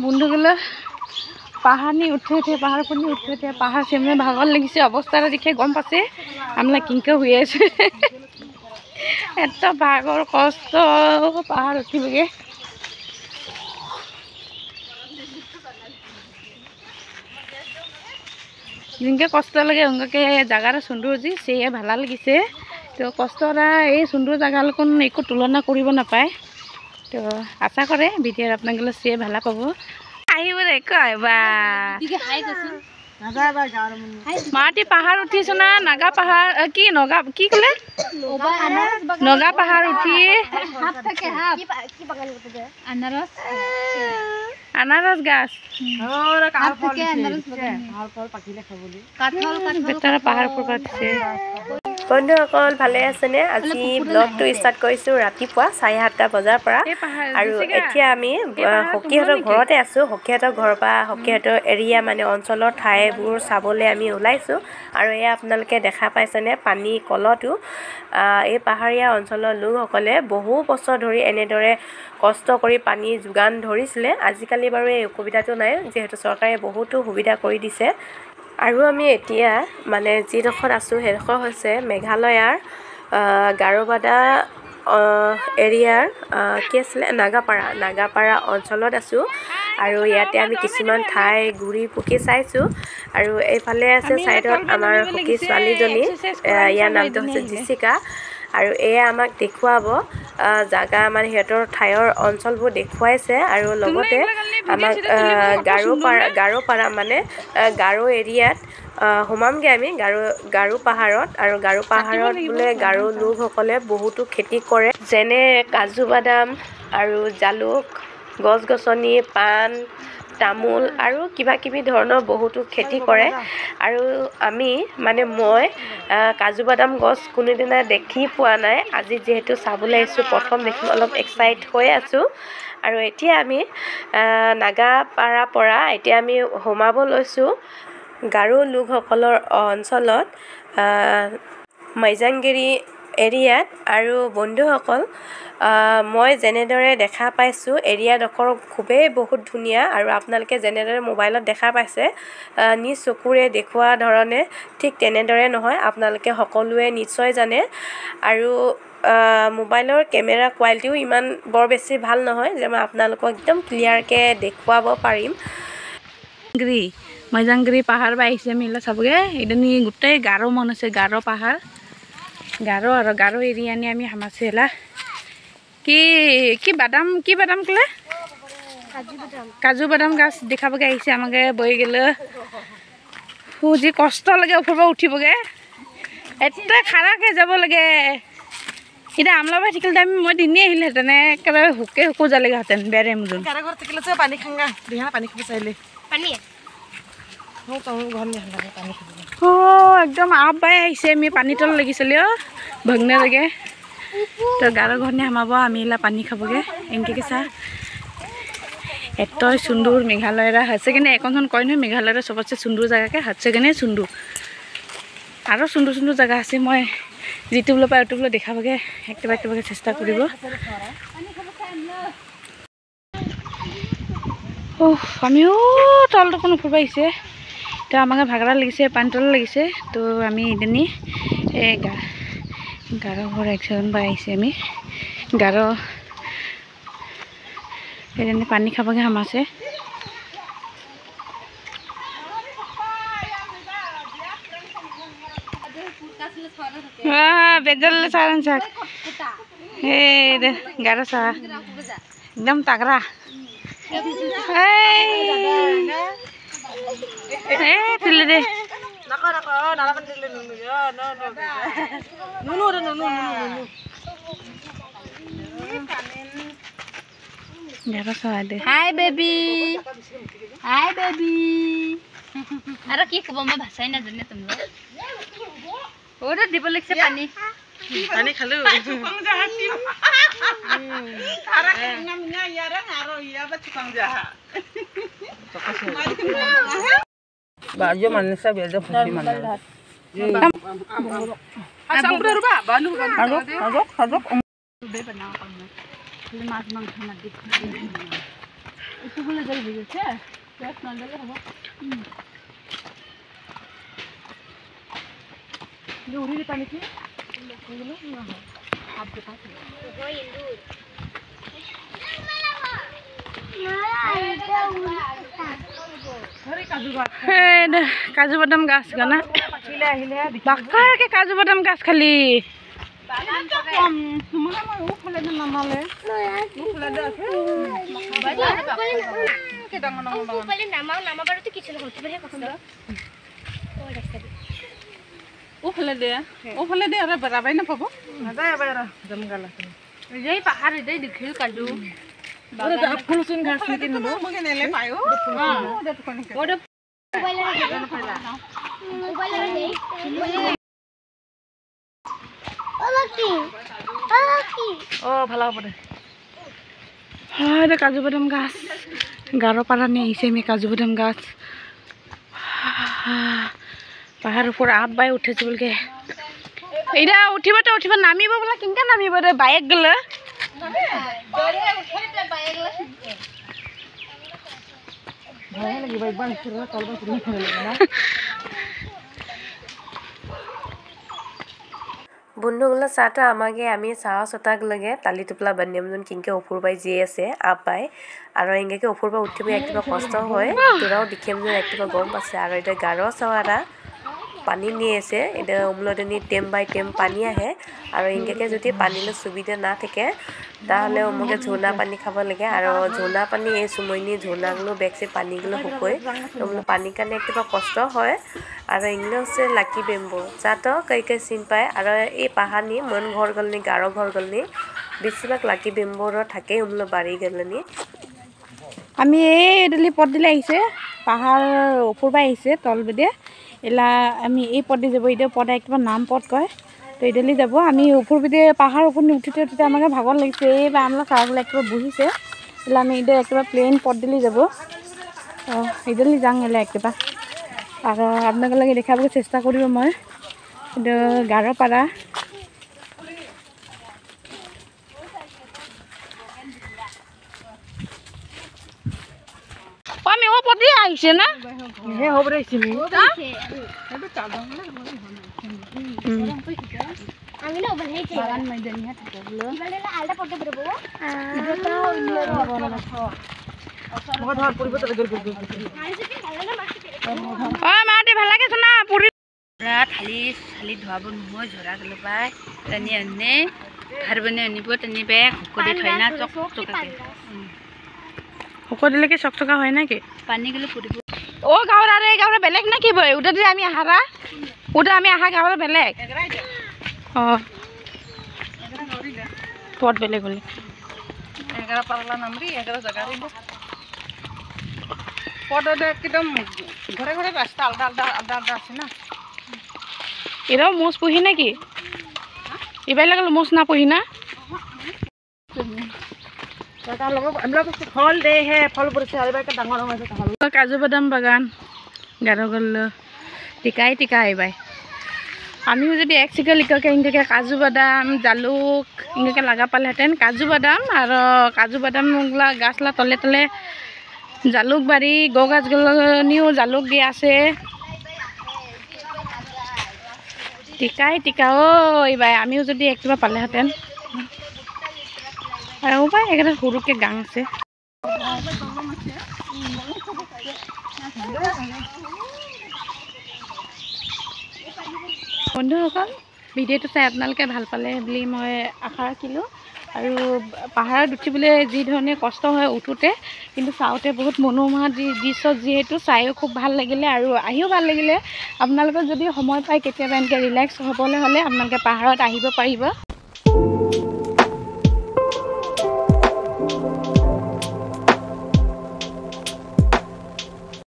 বন্ধুগুলো পাহাড় নিয়ে উঠে পাহাড় পর নিয়ে উঠে পাহাড় সেমনি ভাগর লেগেছে অবস্থাটা দেখে গম পাচ্ছে আমরা কিংকে হয়ে আছে এত ভাগর কষ্ট পাহাড় উঠিবগে जिनके कष्ट लगे उनके जगार सुंदर जी से भाला लगिसे तो कष्टरा ये सुंदर जगह एक तुलना कर नापाय तो आशा करे भिडिओ अपना से भाला पाब माटी पहाड़ उठीस ना नागा पहाड़ की नगा की कले नगा पहाड़ उठी अनारस गाछ बेटारा पहाड़ पर पातिसे বন্ধুসকল ভালে আছেনে আজি ব্লগটো স্টাৰ্ট কৰিছো ৰাতিপুৱা 7:30 বজাৰ পৰা আৰু এতিয়া আমি হকিহঁতৰ ঘৰতে আছো হকিহঁতৰ ঘৰৰ পৰা হকিহঁতৰ এৰিয়া মানে অঞ্চলৰ ঠাইবোৰ চাবলৈ আমি ওলাইছো আৰু এয়া আপোনালোকে দেখা পাইছেনে পানী কলটো এই পাহাৰীয়া অঞ্চলৰ লোকসকলে বহু বছৰ ধৰি এনেদৰে কষ্ট কৰি পানী যোগান ধৰিছিলে আজিকালি বাৰু এই অসুবিধাটো নাই যেহেতু চৰকাৰে বহুতো সুবিধা কৰি দিছে আৰু আমি এতিয়া মানে যিডোখৰত আছোঁ সেইডোখৰ হৈছে মেঘালয়ৰ গাৰোবাদা এৰিয়াৰ কি আছিলে নাগাপাৰা অঞ্চলত আছোঁ আৰু ইয়াতে আমি কিছুমান ঠাই ঘূৰি পকি চাইছোঁ আৰু এইফালে আছে ছাইডত আমাৰ হকী ছোৱালীজনী ইয়াৰ নামটো হৈছে জিচিকা আৰু এয়া আমাক দেখুৱাব জাগা মানে সিহঁতৰ ঠাইৰ অঞ্চলবোৰ দেখুৱাইছে আৰু লগতে আমাক গাৰোপাৰা মানে গাৰো এৰিয়াত সোমামগৈ আমি গাৰো পাহাৰত আৰু গাৰো পাহাৰত বোলে গাৰো লোকসকলে বহুতো খেতি কৰে যেনে কাজু বাদাম আৰু জালুক গছ গছনি পাণ তামোল আৰু কিবা কিবি ধৰণৰ বহুতো খেতি কৰে আৰু আমি মানে মই কাজু বাদাম গছ কোনোদিনা দেখি পোৱা নাই আজি যেহেতু চাবলৈ আহিছোঁ প্ৰথম দেখিম অলপ এক্সাইট হৈ আছোঁ আৰু এতিয়া আমি নাগাপাৰা পৰা এতিয়া আমি সোমাব লৈছোঁ গাৰো লোকসকলৰ অঞ্চলত মাইজাংগিৰি এৰিয়াত আৰু বন্ধুসকল মই যেনেদৰে দেখা পাইছোঁ এৰিয়াডোখৰ খুবেই বহুত ধুনীয়া আৰু আপোনালোকে যেনেদৰে মোবাইলত দেখা পাইছে নিজ চকুৰে দেখুওৱা ধৰণে ঠিক তেনেদৰে নহয় আপোনালোকে সকলোৱে নিশ্চয় জানে আৰু মোবাইলৰ কেমেৰা কোৱালিটিও ইমান বৰ বেছি ভাল নহয় যে মই আপোনালোকক একদম ক্লিয়াৰকৈ দেখুৱাব পাৰিম মাইজাংগিৰি পাহাৰ বা আহিছে আমি এইবিলাক চাবগৈ এইদিনী গোটেই গাৰো মন আছে গাৰো পাহাৰ গাৰো আৰু গাৰো এৰিয়া নি আমি হামাছে এলা কি বাদাম কলে কাজু বাদাম গাছ দেখাবগৈ আহিছে আমাকে বহি গেলে যি কষ্ট লাগে ওপৰৰ পৰা উঠিবগৈ এটা খাৰাকৈ যাব লাগে এতিয়া আমলা বাই থাকিলে আমি মই দিনে আহিলেহেঁতেন একেবাৰে হুকো যালেগৈহেঁতেন বেৰে মোজন পানী খাংগা পানী খাব চাইলে পানী একদম আপ বাই আহিছে আমি পানী তল লাগিছিলে ভগ্নে লাগে তো গাৰো ঘৰনে সোমাব আমি এলা পানী খাবগৈ এনেকৈ চা এতই সুন্দৰ মেঘালয়ৰা হৈছে কিনে এখনখন কয় নহয় মেঘালয়ৰ চবতছে সুন্দৰ জেগাকে হৈছে কিনে সুন্দৰ আৰু সুন্দৰ সুন্দৰ জেগা আছে মই ইউটিউবলৈ পৰা ইউটিউবলৈ দেখাবগৈ একেবাৰে চেষ্টা কৰিব আমিও তলটো কোনো ফুৰিব আহিছে তো আমাকে ভাগৰা লাগিছে পানী তল লাগিছে তো আমি এদিনী এই গাৰো ঘৰ একজন পাই আহিছে আমি গাৰো এদিনী পানী খাবগৈ হামাছে বেজল চাৰন চাক এই গাৰো চা একদম তাগৰা তুলে দে হাই বেবি আৰু কি ক'ব মই ভাষাই নাজানে তুমি ওটা দিব লাগছে পানী খালো Bajo manusia biasa fungsi mana? Asal berapa? Banu. Aduk. উঠবলৈ যাই বুজিছে পেট নললে হ'ব উৰি পানী কি কাজু বাদাম গাছ গানা বাকাৰকে কাজু বাদাম গাছ খালি ওফালে দে আৰু বেৰাবাই নাপাব নাযায় এবাৰ জমগালা এই পাহাৰ এই দেখিল কাজু ফুল চুন ঘাস নিতি নলো মই নেলে পায়ো ভাল হ'ব দে কাজু বাদাম গাছ গাৰো পাৰা নি আহিছে আমি কাজু বাদাম গাছ পাহাৰ ওপৰত আপ বাই উঠিছে বুলিকে এতিয়া উঠিব নামিব বোলে কেনেকৈ নামিব দে বাইক গ'লে বন্ধুগুলো চাহটা আমাকে আমি চাহ চটাক লাগে তালি টোপলা বান্যামজন কিনকে ওপৰ পাই যি আছে আপ পাই আৰু এংগেকে ওপৰ পৰা উঠিব একটিবা কষ্ট হয় তোৰাও দেখিম যে একটিবা গম পাছে আৰু এটা গাৰো চাৱাৰা পানী নিয়ে আছে এটা উমলদনি টেম বাই টেম পানী আহে আৰু এংগেকে যদি পানীলৈ সুবিধা না থাকে তাহলে আমাকে ঝৰ্ণা পানী খাব লাগে আৰু ঝৰ্ণা পানী এই সুমৈনি ঝৰ্ণাগুলো বেকছে পানীগুলো শুকই তোমলো পানী কাৰণে একটিবা কষ্ট হয় আৰু এংগলে হচ্ছে লাকি বেম্বো যাতো কই চিন পায় আৰু এই পাহানি মন ঘৰ গলনি গাৰো ঘৰ গলনি বেছিভাগ লাকি বেম্বোৰ থাকে উমলো বাৰী গলনি আমি এই এডালি পথ দিলে আহিছে পাহাৰ ওপৰ পৰা আহিছে তলবেদে এলা আমি এই পথ দি যাব এতিয়া পথ একদম নাম পথ কয় তো এডালি যাব আমি ওপৰ বেদে পাহাৰ ওপৰত উঠোতে উঠোতে আমাকে ভাগৰ লাগিছে এইবাৰ আমরা চাহগুলো একবার বহিছে এলা আমি এটা একবার প্লেন পথ দিলে যাব এডালি যাং এলা একবার আর আপনাদের লাগে দেখাবলে চেষ্টা করব মই এটা গাৰোপাৰা আমি ও পথে আইছে না হে হ'ব দে চিনি আমি না বলে হেইছে বাগান ময়দান হে থাকে বলো ইবালে আলটা পড়তে পারবো মই ধৰ পৰিব তলে গল ও মাটি ভাল লাগে শোনা পুৰি থালি থালি ধোৱাব নহয় ঝৰা গলে পাই টানি আনে ঘৰ বনে আনিব টানি বেগ কৰি থৈনা চক চকাকে দিলে চকচকা হয় নাকি পানী গলে পুৰিব ও গাঁৱৰ বেলেগ নাকি বই উটা দি আমি আহাৰা উটা আমি আহা গাঁৱৰ বেলেগ পথ বেলেগ বলে এগারা পারলা নামরি এগারা জায়গা রে পদ একদম ঘরে ঘরে রাস্তা আলাদা আলাদা আলাদা আলাদা আছে না এরাও মোষ পুহি নাকি এবার লাগলো মোষ না পুহি না তাৰ লগত আমৰা ফল দে হে ফল পৰিছে আৰু এটা ডাঙৰ ডাঙৰ আছে ফল কাজু বাদাম বাগান গাৰো গল টিকাই বাই আমিও যদি এক চিকেল লিখকে ইনকে কাজু বাদাম জালুক ইনকে লাগা পালেহেঁতেন কাজু বাদাম আৰু কাজু বাদামগুলা গাছলা তলে তলে জালুক বাৰী গো গাছগুলো জালুক দি আছে টিকা ও এইবাৰ আমিও যদি একটিবা পালেহেঁতেন আৰু পাই একটা সৰুকে গাং আছে বন্ধুসকল ভিডিঅ'টো চাই আপোনালোকে ভাল পালে বুলি মই আশা ৰাখিলোঁ আৰু পাহাৰত উঠিবলৈ যি ধৰণে কষ্ট হয় উঠোতে কিন্তু চাওঁতে বহুত মনোমোহা দৃশ্য যিহেতু চাইও খুব ভাল লাগিলে আৰু আহিও ভাল লাগিলে আপোনালোকৰ যদি সময় পায় কেতিয়াবা এনেকৈ ৰিলেক্স হ'বলৈ হ'লে আপোনালোকে পাহাৰত আহিব পাৰিব